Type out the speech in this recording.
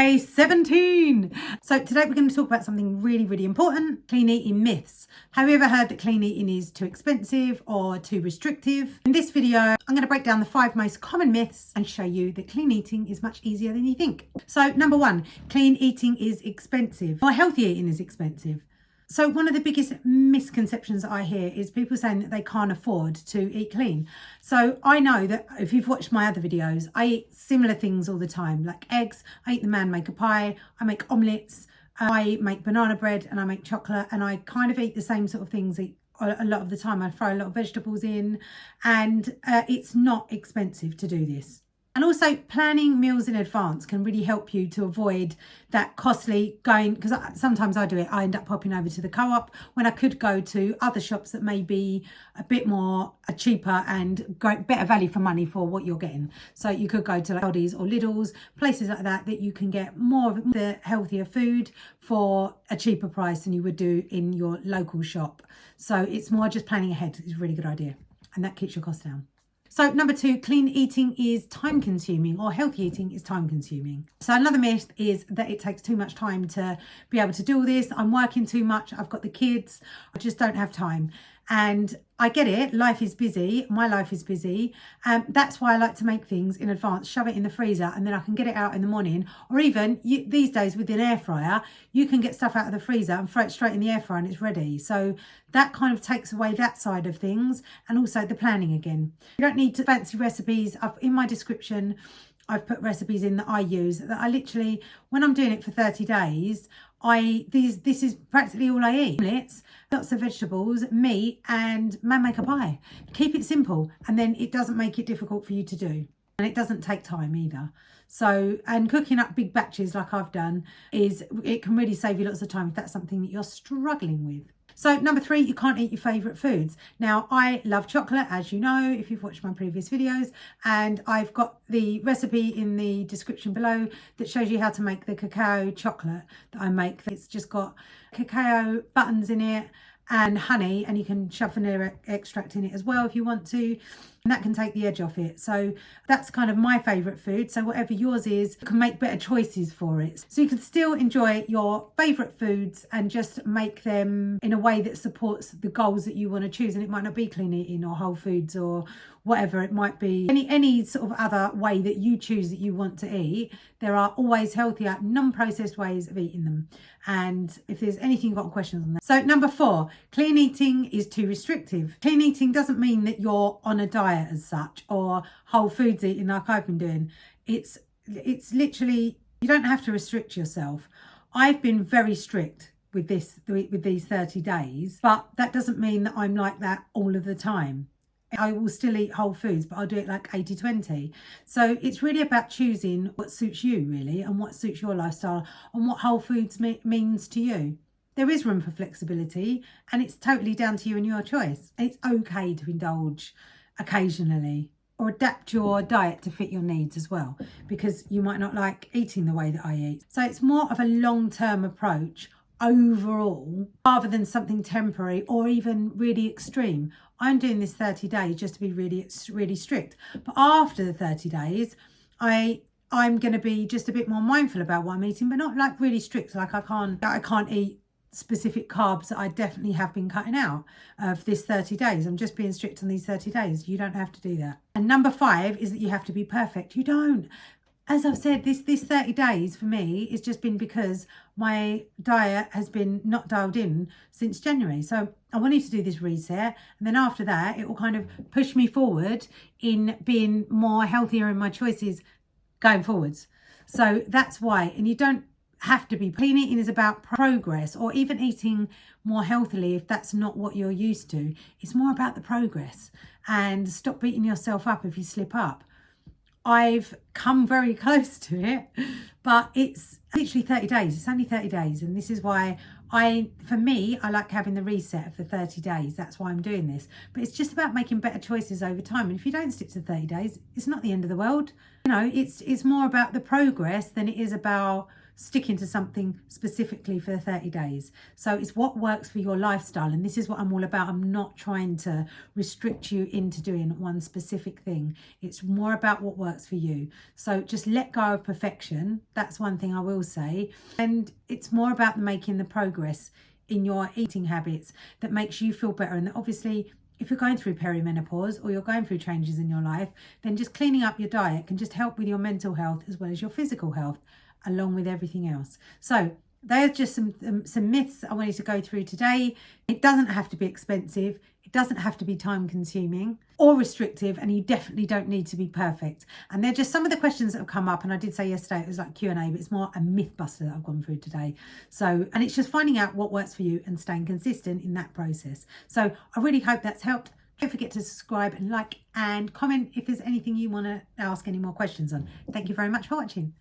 Day 17. So today we're going to talk about something really, really important, clean eating myths. Have you ever heard that clean eating is too expensive or too restrictive? In this video, I'm going to break down the 5 most common myths and show you that clean eating is much easier than you think. So number 1, clean eating is expensive, or healthy eating is expensive. So one of the biggest misconceptions I hear is people saying that they can't afford to eat clean. So I know that if you've watched my other videos, I eat similar things all the time, like eggs. I eat the man maker pie, I make omelettes, I make banana bread, and I make chocolate, and I kind of eat the same sort of things a lot of the time. I throw a lot of vegetables in, and it's not expensive to do this. And also planning meals in advance can really help you to avoid that costly going, because sometimes I do it, I end up popping over to the co-op when I could go to other shops that may be a bit more cheaper and better value for money for what you're getting. So you could go to like Aldi's or Lidl's, places like that you can get more of the healthier food for a cheaper price than you would do in your local shop. So it's more just planning ahead is a really good idea, and that keeps your costs down. So number 2, clean eating is time consuming, or healthy eating is time consuming. So another myth is that it takes too much time to be able to do all this. I'm working too much. I've got the kids. I just don't have time. And I get it. Life is busy. My life is busy. That's why I like to make things in advance, shove it in the freezer, and then I can get it out in the morning. Or even these days with an air fryer, you can get stuff out of the freezer and throw it straight in the air fryer and it's ready. So that kind of takes away that side of things, and also the planning again. You don't need to fancy recipes. In my description, I've put recipes in that I use that I literally, when I'm doing it for 30 days, this is practically all I eat. Omelets, lots of vegetables, meat, and man maker pie. Keep it simple, and then it doesn't make it difficult for you to do. And it doesn't take time either. So, and cooking up big batches like I've done, it can really save you lots of time if that's something that you're struggling with. So number 3, you can't eat your favourite foods. Now, I love chocolate, as you know, if you've watched my previous videos, and I've got the recipe in the description below that shows you how to make the cacao chocolate that I make. It's just got cacao buttons in it and honey, and you can shove vanilla extract in it as well if you want to, and that can take the edge off it. So that's kind of my favourite food. So whatever yours is, you can make better choices for it. So you can still enjoy your favourite foods and just make them in a way that supports the goals that you want to choose. And it might not be clean eating or whole foods or whatever it might be. Any sort of other way that you choose that you want to eat, there are always healthier, non-processed ways of eating them. And if there's anything you've got questions on that. So number 4, clean eating is too restrictive. Clean eating doesn't mean that you're on a diet as such, or whole foods eating like I've been doing. It's literally, you don't have to restrict yourself. I've been very strict with these 30 days, but that doesn't mean that I'm like that all of the time. I will still eat whole foods, but I'll do it like 80-20. So it's really about choosing what suits you, really, and what suits your lifestyle, and what whole foods means to you. There is room for flexibility, and it's totally down to you and your choice. And it's okay to indulge occasionally, or adapt your diet to fit your needs as well, because you might not like eating the way that I eat. So it's more of a long-term approach overall, rather than something temporary or even really extreme. I'm doing this 30 days just to be really, really strict. But after the 30 days, I'm going to be just a bit more mindful about what I'm eating, but not like really strict. Like I can't eat specific carbs that I definitely have been cutting out of this 30 days. I'm just being strict on these 30 days. You don't have to do that. And number 5 is that you have to be perfect. You don't. As I've said, this 30 days for me has just been because my diet has been not dialed in since January. So I wanted to do this reset, and then after that, it will kind of push me forward in being more healthier in my choices going forwards. So that's why. And you don't have to be. Clean eating is about progress, or even eating more healthily if that's not what you're used to. It's more about the progress, and stop beating yourself up if you slip up. I've come very close to it, but it's literally 30 days. It's only 30 days. And this is why for me, I like having the reset of the 30 days. That's why I'm doing this. But it's just about making better choices over time. And if you don't stick to 30 days, it's not the end of the world. You know, it's more about the progress than it is about sticking to something specifically for 30 days. So it's what works for your lifestyle. And this is what I'm all about. I'm not trying to restrict you into doing one specific thing. It's more about what works for you. So just let go of perfection. That's one thing I will say. And it's more about making the progress in your eating habits that makes you feel better. And obviously, if you're going through perimenopause or you're going through changes in your life, then just cleaning up your diet can just help with your mental health as well as your physical health, along with everything else. So there's just some myths I wanted to go through today. It doesn't have to be expensive. It doesn't have to be time consuming or restrictive, and you definitely don't need to be perfect. And they're just some of the questions that have come up. And I did say yesterday it was like Q&A, but it's more a myth buster that I've gone through today. So, and it's just finding out what works for you and staying consistent in that process. So I really hope that's helped. Don't forget to subscribe and like and comment if there's anything you want to ask any more questions on. Thank you very much for watching.